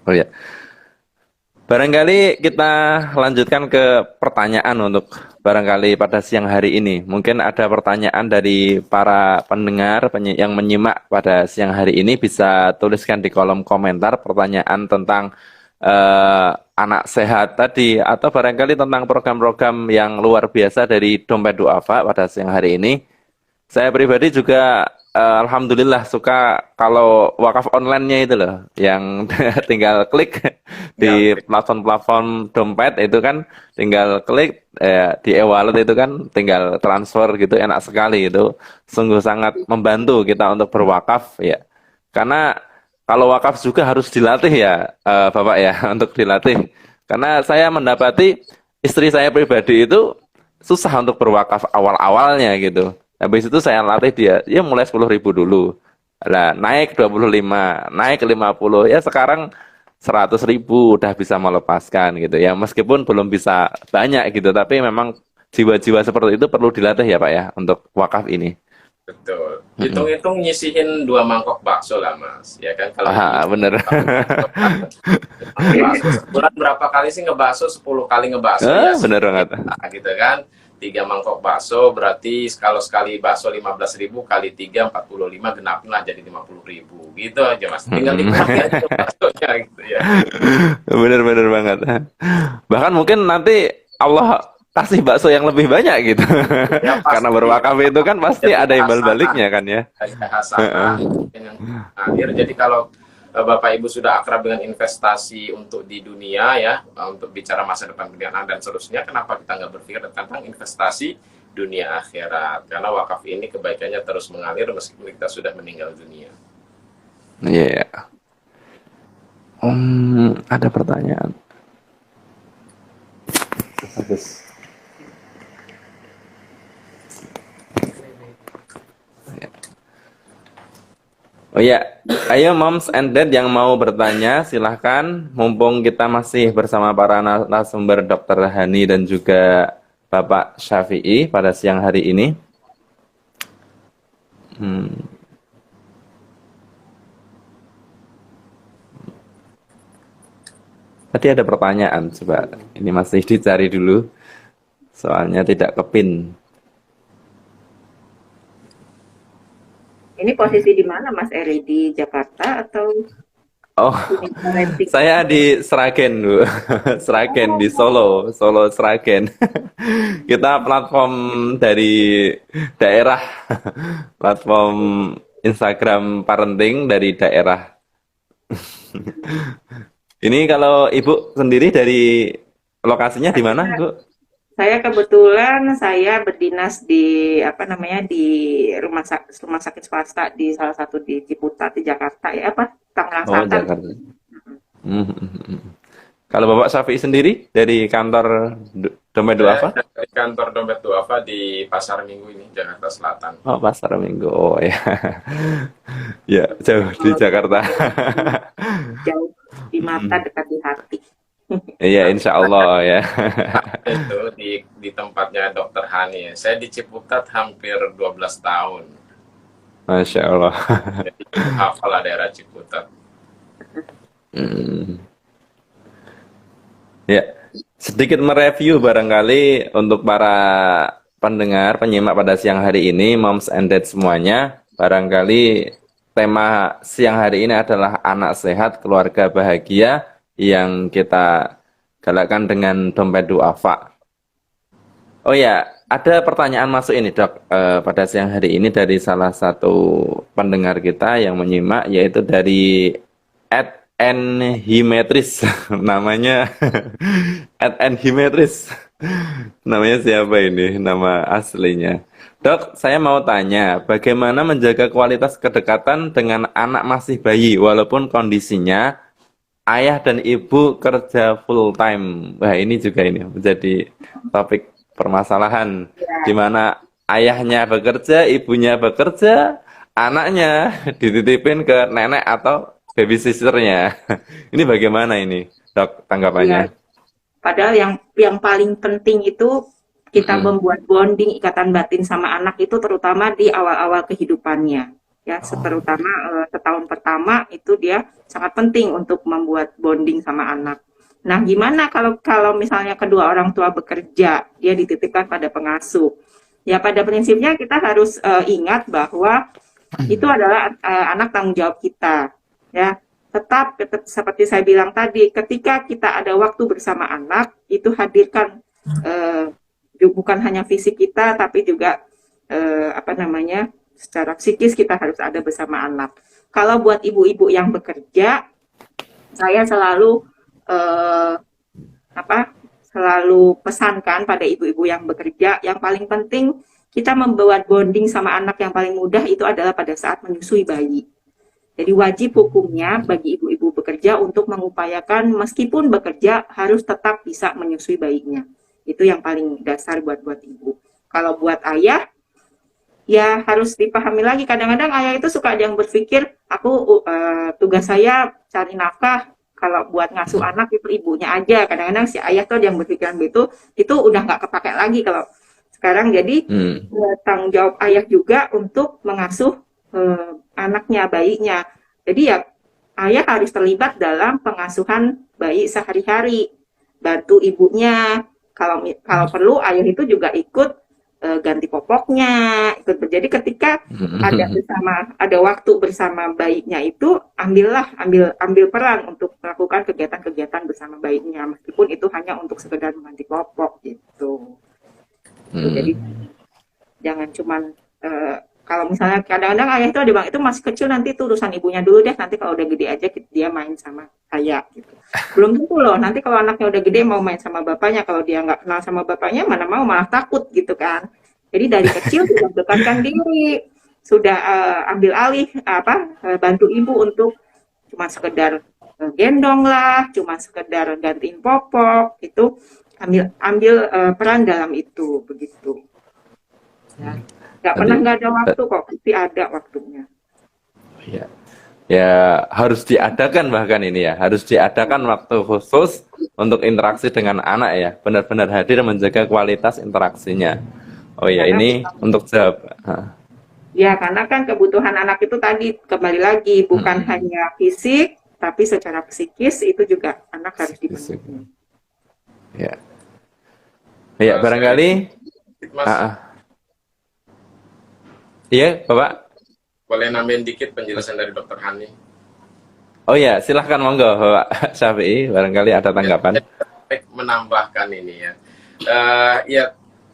Oh ya. Barangkali kita lanjutkan ke pertanyaan untuk barangkali pada siang hari ini. Mungkin ada pertanyaan dari para pendengar yang menyimak pada siang hari ini, bisa tuliskan di kolom komentar pertanyaan tentang anak sehat tadi, atau barangkali tentang program-program yang luar biasa dari Dompet Duafa pada siang hari ini. Saya pribadi juga alhamdulillah suka kalau wakaf online-nya itu loh, yang tinggal klik di platform-platform dompet itu kan, tinggal klik di e-wallet itu kan, tinggal transfer gitu, enak sekali itu. Sungguh sangat membantu kita untuk berwakaf ya. Karena kalau wakaf juga harus dilatih ya, Bapak ya, untuk dilatih. Karena saya mendapati istri saya pribadi itu susah untuk berwakaf awal-awalnya gitu. Habis itu saya latih dia, ya mulai 10.000 dulu. Lah, naik 25, naik 50, ya sekarang 100.000 udah bisa melepaskan gitu ya. Meskipun belum bisa banyak gitu, tapi memang jiwa-jiwa seperti itu perlu dilatih ya Pak ya, untuk wakaf ini. Betul. Hitung-hitung nyisihin 2 mangkok bakso lah Mas, ya kan? Kalau bener. Sebulan berapa kali sih ngebakso? 10 kali ngebakso ya. Bener banget. Gitu kan? 3 mangkok bakso berarti kalau sekali bakso 15.000 kali 3 45, genapin lah jadi 50.000 gitu aja Mas. Tinggal nikmati aja baksonya gitu ya. Bener banget. Bahkan mungkin nanti Allah kasih bakso yang lebih banyak gitu. Ya, Karena berwakaf itu kan pasti ada imbal baliknya kan ya. Yang akhir. Jadi kalau Bapak Ibu sudah akrab dengan investasi untuk di dunia ya, untuk bicara masa depan pendidikan dan seterusnya, kenapa kita nggak berpikir tentang investasi dunia akhirat? Karena wakaf ini kebaikannya terus mengalir meskipun kita sudah meninggal dunia. Iya. Ada pertanyaan. Bagus. Oh ya, ayo moms and dad yang mau bertanya silahkan, mumpung kita masih bersama para narasumber Dr. Hani dan juga Bapak Syafi'i pada siang hari ini. Tadi ada pertanyaan, coba ini masih dicari dulu, soalnya tidak kepin. Ini posisi di mana Mas Eri? Di Jakarta atau Oh, saya di Sragen, Bu. Sragen di Solo Sragen. Kita platform dari daerah, platform Instagram parenting dari daerah. Ini kalau Ibu sendiri dari lokasinya di mana, Bu? saya kebetulan saya berdinas di di rumah sakit swasta di salah satu di Ciputat di Jakarta ya, Tangerang Oh, Selatan. Jakarta. Kalau Bapak Syafi'i sendiri dari kantor Dompet Saya Duafa? dari kantor Dompet Duafa di Pasar Minggu ini, Jakarta Selatan. Oh, Pasar Minggu. Oh ya. Ya, jauh di Kalau Jakarta. jauh di mata, Mm. dekat di hati. Iya, insya Allah ya. Itu di tempatnya Dokter Hani. Saya di Ciputat hampir 12 tahun. Masya Allah. Jadi cukup hafal lah daerah Ciputat. Hmm. Ya, sedikit mereview barangkali untuk para pendengar, penyimak pada siang hari ini, Moms and Dad semuanya. Barangkali tema siang hari ini adalah anak sehat, keluarga bahagia yang kita galakkan dengan Dompet Duafa. Oh ya, ada pertanyaan masuk ini Dok, pada siang hari ini dari salah satu pendengar kita yang menyimak, yaitu dari @nhimetris namanya. @nhimetris namanya siapa ini nama aslinya? Dok, saya mau tanya, bagaimana menjaga kualitas kedekatan dengan anak masih bayi walaupun kondisinya ayah dan ibu kerja full time? Wah, ini juga ini menjadi topik permasalahan di mana ayahnya bekerja, ibunya bekerja, anaknya dititipin ke nenek atau babysitternya. Ini bagaimana ini, Dok, tanggapannya? Ya, padahal yang paling penting itu kita Mm-mm. membuat bonding ikatan batin sama anak itu terutama di awal-awal kehidupannya. Ya, Oh. terutama setahun pertama itu dia sangat penting untuk membuat bonding sama anak. Nah, gimana kalau kalau misalnya kedua orang tua bekerja, dia dititipkan pada pengasuh. Ya, pada prinsipnya kita harus ingat bahwa itu adalah anak tanggung jawab kita. Ya, tetap seperti saya bilang tadi, ketika kita ada waktu bersama anak, itu hadirkan eh, bukan hanya fisik kita, tapi juga apa namanya, secara psikis kita harus ada bersama anak. Kalau buat ibu-ibu yang bekerja, saya selalu eh, apa selalu pesankan pada ibu-ibu yang bekerja, yang paling penting kita membuat bonding sama anak yang paling mudah itu adalah pada saat menyusui bayi. Jadi wajib hukumnya bagi ibu-ibu bekerja untuk mengupayakan meskipun bekerja harus tetap bisa menyusui bayinya. Itu yang paling dasar buat ibu. Kalau buat ayah, ya harus dipahami lagi. Kadang-kadang ayah itu suka ada yang berpikir, aku tugas saya cari nafkah. Kalau buat ngasuh anak itu ibunya aja. Kadang-kadang si ayah tuh ada yang berpikiran begitu, itu udah nggak kepake lagi kalau sekarang. Jadi Hmm. tanggung jawab ayah juga untuk mengasuh anaknya, bayinya. Jadi ya ayah harus terlibat dalam pengasuhan bayi sehari-hari, bantu ibunya. Kalau kalau perlu ayah itu juga ikut ganti popoknya, ikut. Jadi ketika ada waktu bersama bayinya itu ambil peran untuk melakukan kegiatan-kegiatan bersama bayinya, meskipun itu hanya untuk sekedar mengganti popok gitu. Jadi Hmm. jangan cuman kalau misalnya kadang-kadang ayah itu ada bang itu masih kecil, nanti itu urusan ibunya dulu deh, nanti kalau udah gede aja dia main sama saya gitu. Belum tentu loh, nanti kalau anaknya udah gede mau main sama bapaknya, kalau dia nggak kenal sama bapaknya mana mau, malah takut gitu kan. Jadi dari kecil sudah dekatkan diri, sudah ambil alih bantu ibu untuk cuma sekedar gendong lah, cuma sekedar gantiin popok, itu ambil ambil peran dalam itu begitu. Ya. Nggak pernah Tadi, nggak ada waktu kok, pasti ada waktunya. ya, ya harus diadakan bahkan ini ya, harus diadakan waktu khusus untuk interaksi dengan anak ya, benar-benar hadir menjaga kualitas interaksinya. Oh ya, Karena ini untuk jawab. Hah. karena kan kebutuhan anak itu tadi kembali lagi bukan Mm-mm. hanya fisik, tapi secara psikis itu juga anak harus Fisik. dipenuhi. Ya, ya Saya barangkali. Mas, Ah, ah. Iya, Bapak. boleh nambahin dikit penjelasan dari Dokter Hani? Oh ya, silahkan monggo Bapak Syafi'i, barangkali ada tanggapan. Saya menambahkan ini ya. Ya,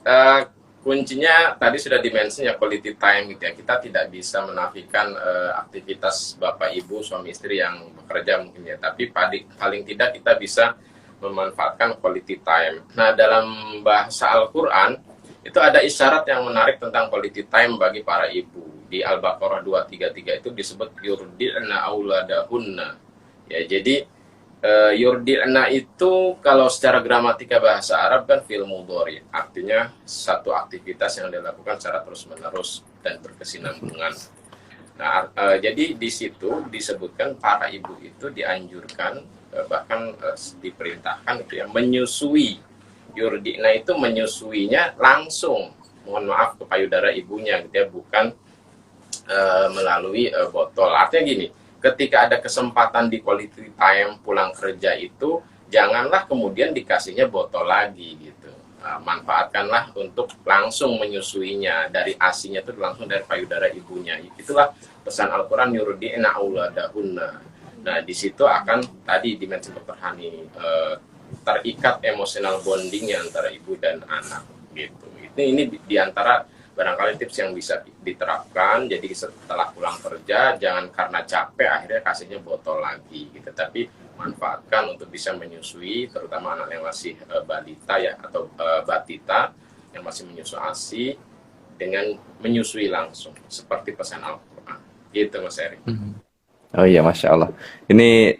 eh, kuncinya tadi sudah dimention ya, quality time gitu ya. Kita tidak bisa menafikan aktivitas Bapak Ibu suami istri yang bekerja mungkin ya, tapi paling tidak kita bisa memanfaatkan quality time. Nah, dalam bahasa Al-Qur'an itu ada isyarat yang menarik tentang quality time bagi para ibu. Di Al-Baqarah 233 itu disebut yurdi'na auladahunna. Ya, jadi Yurdi'na itu kalau secara gramatika bahasa Arab kan fi'il mudhari, artinya satu aktivitas yang dilakukan secara terus-menerus dan berkesinambungan. Nah, jadi di situ disebutkan para ibu itu dianjurkan, bahkan diperintahkan gitu ya, menyusui. Yurdi'na itu menyusuinya langsung, mohon maaf, ke payudara ibunya gitu ya, bukan melalui botol. Artinya gini, ketika ada kesempatan di quality time pulang kerja itu, janganlah kemudian dikasihnya botol lagi gitu. Manfaatkanlah untuk langsung menyusuinya, dari asinya itu langsung dari payudara ibunya. Itulah pesan Al-Quran, yurdi'na auladahunna. Nah, di situ akan tadi dimensi Dr. Hani, terikat emosional bondingnya antara ibu dan anak gitu. Ini di antara barangkali tips yang bisa diterapkan. Jadi setelah pulang kerja, jangan karena capek akhirnya kasihnya botol lagi gitu, tapi manfaatkan untuk bisa menyusui, terutama anak yang masih balita ya, atau batita yang masih menyusu ASI, dengan menyusui langsung seperti pesan Al-Quran gitu, Mas Eri. Oh iya, Masya Allah. Ini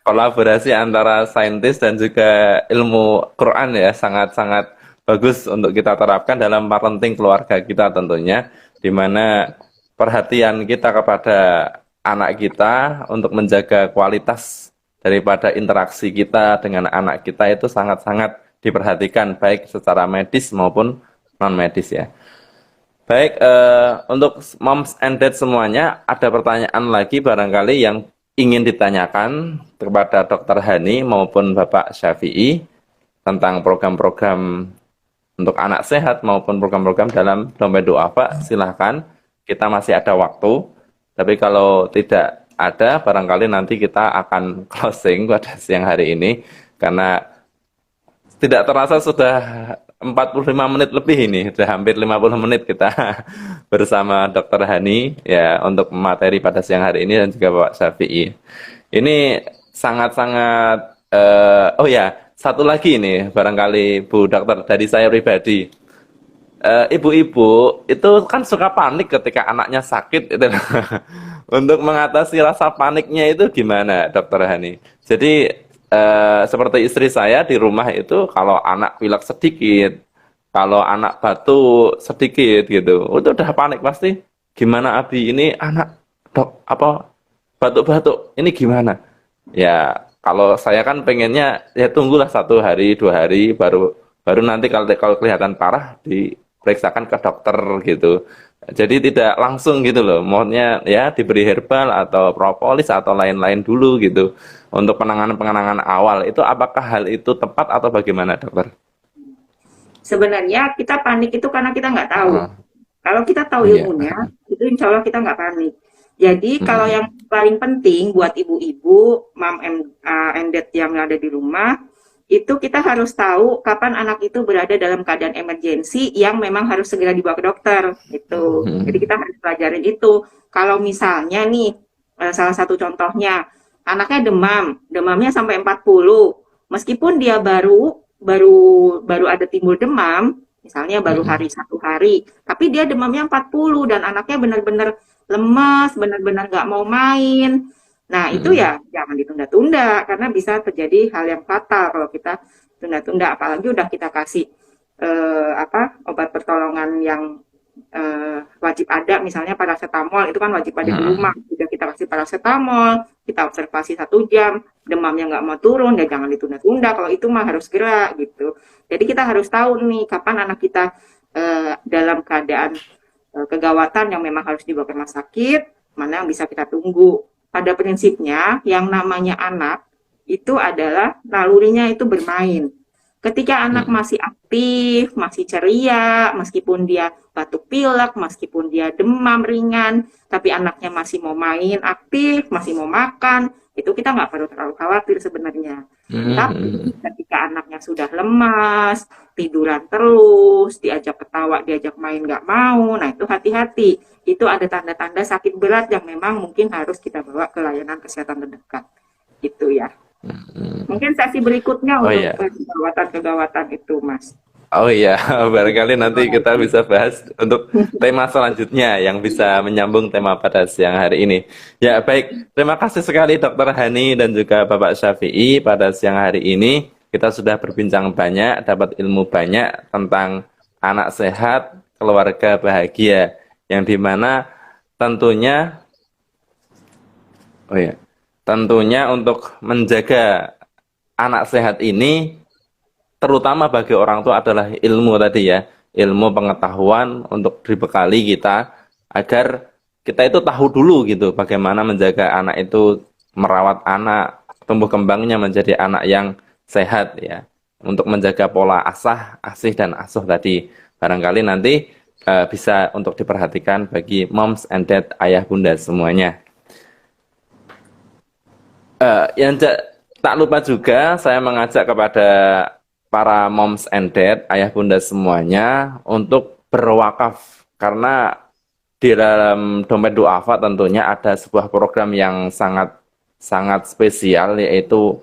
kolaborasi antara saintis dan juga ilmu Quran ya, sangat-sangat bagus untuk kita terapkan dalam parenting keluarga kita tentunya, di mana perhatian kita kepada anak kita untuk menjaga kualitas daripada interaksi kita dengan anak kita itu sangat-sangat diperhatikan, baik secara medis maupun non-medis ya. Baik, untuk moms and dad semuanya, ada pertanyaan lagi barangkali yang ingin ditanyakan kepada Dr. Hani maupun Bapak Syafi'i tentang program-program untuk anak sehat maupun program-program dalam Dompet Duafa, silahkan. Kita masih ada waktu. Tapi kalau tidak ada, barangkali nanti kita akan closing pada siang hari ini. Karena tidak terasa sudah 45 menit lebih ini. Sudah hampir 50 menit kita bersama Dr. Hani ya, untuk materi pada siang hari ini dan juga Bapak Syafi'i. Ini sangat-sangat, oh ya, satu lagi ini barangkali Bu Dokter dari saya pribadi, ibu-ibu itu kan suka panik ketika anaknya sakit itu. Untuk mengatasi rasa paniknya itu gimana, Dokter Hani? Jadi seperti istri saya di rumah itu, kalau anak pilek sedikit, kalau anak batuk sedikit gitu, itu udah panik pasti. Gimana Abi, ini anak dok apa batuk-batuk, ini gimana? Ya kalau saya kan pengennya ya tunggulah 1 hari 2 hari baru nanti kalau kelihatan parah diperiksakan ke dokter gitu. Jadi tidak langsung gitu loh. Mohonnya ya diberi herbal atau propolis atau lain-lain dulu gitu untuk penanganan awal. Itu apakah hal itu tepat atau bagaimana, Dokter? Sebenarnya kita panik itu karena kita nggak tahu. Kalau kita tahu Iya. ilmunya, itu insya Allah kita nggak panik. Jadi kalau yang paling penting buat ibu-ibu, mom and dad yang ada di rumah, itu kita harus tahu kapan anak itu berada dalam keadaan emergensi yang memang harus segera dibawa ke dokter. Gitu. Jadi kita harus pelajarin itu. Kalau misalnya nih, salah satu contohnya, anaknya demamnya sampai 40, meskipun dia baru ada timbul demam, misalnya baru 1 hari, tapi dia demamnya 40 dan anaknya benar-benar lemas, benar-benar nggak mau main. Nah, itu ya jangan ditunda-tunda, karena bisa terjadi hal yang fatal kalau kita tunda-tunda, apalagi udah kita kasih obat pertolongan yang wajib ada, misalnya paracetamol, itu kan wajib ada di rumah. Udah kita kasih paracetamol, kita observasi 1 jam, demamnya nggak mau turun, ya jangan ditunda-tunda, kalau itu mah harus gerak gitu. Jadi kita harus tahu nih kapan anak kita dalam keadaan kegawatan yang memang harus dibawa ke rumah sakit, mana yang bisa kita tunggu. Pada prinsipnya, yang namanya anak itu adalah nalurinya itu bermain. Ketika anak masih aktif, masih ceria, meskipun dia batuk pilek, meskipun dia demam ringan, tapi anaknya masih mau main aktif, masih mau makan, itu kita nggak perlu terlalu khawatir sebenarnya. Tapi ketika anaknya sudah lemas, tiduran terus, diajak ketawa, diajak main nggak mau, nah itu hati-hati. Itu ada tanda-tanda sakit berat yang memang mungkin harus kita bawa ke layanan kesehatan terdekat. Gitu ya. Mungkin sesi berikutnya untuk kegawatan-kegawatan itu, Mas. Oh iya, barangkali nanti kita bisa bahas untuk tema selanjutnya yang bisa menyambung tema pada siang hari ini. Ya, baik. Terima kasih sekali Dokter Hani dan juga Bapak Syafi'i pada siang hari ini. Kita sudah berbincang banyak, dapat ilmu banyak tentang anak sehat, keluarga bahagia, yang dimana tentunya, oh ya, tentunya untuk menjaga anak sehat ini terutama bagi orang tua adalah ilmu tadi ya, ilmu pengetahuan untuk dibekali kita agar kita itu tahu dulu gitu bagaimana menjaga anak itu, merawat anak, tumbuh kembangnya menjadi anak yang sehat ya. Untuk menjaga pola asah, asih dan asuh tadi. Barangkali nanti bisa untuk diperhatikan bagi moms and dad, ayah bunda semuanya. Tak lupa juga saya mengajak kepada para moms and dad, ayah bunda semuanya untuk berwakaf karena di dalam dompet duafa tentunya ada sebuah program yang sangat sangat spesial yaitu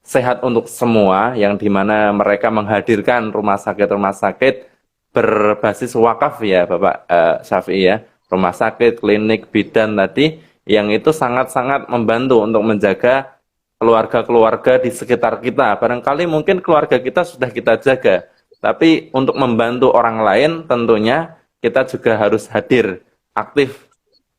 sehat untuk semua yang dimana mereka menghadirkan rumah sakit berbasis wakaf ya Bapak Syafi'i ya, rumah sakit, klinik, bidan tadi yang itu sangat-sangat membantu untuk menjaga keluarga-keluarga di sekitar kita. Barangkali mungkin keluarga kita sudah kita jaga, tapi untuk membantu orang lain tentunya kita juga harus hadir aktif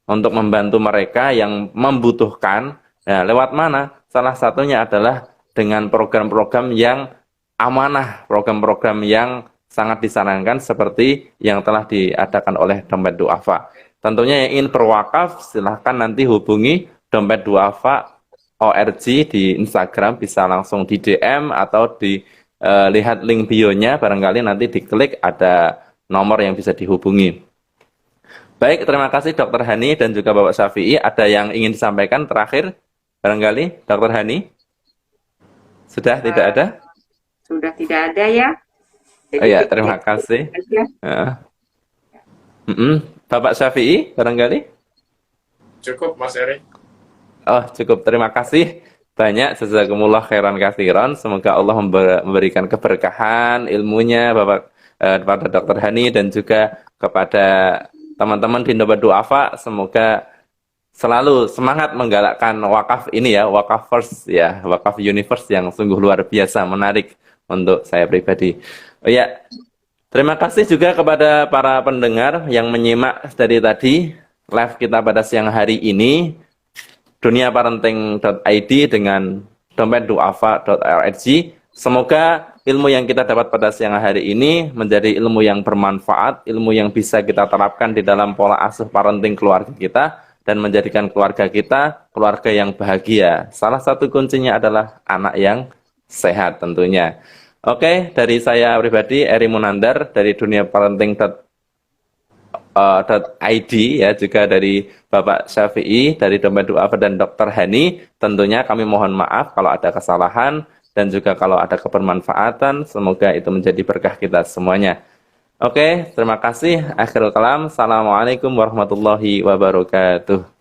untuk membantu mereka yang membutuhkan. Nah, lewat mana? Salah satunya adalah dengan program-program yang amanah, program-program yang sangat disarankan seperti yang telah diadakan oleh Dompet Duafa. Tentunya yang ingin berwakaf, silahkan nanti hubungi Dompet Duafa ORG di Instagram, bisa langsung di DM atau lihat link bio-nya, barangkali nanti diklik ada nomor yang bisa dihubungi. Baik, terima kasih Dokter Hani dan juga Bapak Syafi'i. Ada yang ingin disampaikan terakhir? Barangkali Dokter Hani? Sudah tidak ada? Sudah tidak ada ya. Jadi Oh ya, terima kasih. Bapak Syafi'i, barangkali? Cukup, Mas Eri. Oh, cukup. Terima kasih banyak. Jazakumullah khairan katsiran. Semoga Allah memberikan keberkahan ilmunya Bapak kepada Dokter Hani dan juga kepada teman-teman di Dompet Duafa. Semoga selalu semangat menggalakkan wakaf ini ya, wakaf first ya, wakaf universe yang sungguh luar biasa menarik untuk saya pribadi. Oh ya, terima kasih juga kepada para pendengar yang menyimak dari tadi live kita pada siang hari ini, duniaparenting.id dengan dompetduafa.org. Semoga ilmu yang kita dapat pada siang hari ini menjadi ilmu yang bermanfaat, ilmu yang bisa kita terapkan di dalam pola asuh parenting keluarga kita, dan menjadikan keluarga kita keluarga yang bahagia. Salah satu kuncinya adalah anak yang sehat tentunya. Oke, dari saya pribadi, Eri Munandar, dari duniaparenting.id ya, juga dari Bapak Syafi'i, dari Dompet Duafa dan Dokter Hani. Tentunya kami mohon maaf kalau ada kesalahan dan juga kalau ada kebermanfaatan. Semoga itu menjadi berkah kita semuanya. Oke, terima kasih. Akhirul kalam. Assalamualaikum warahmatullahi wabarakatuh.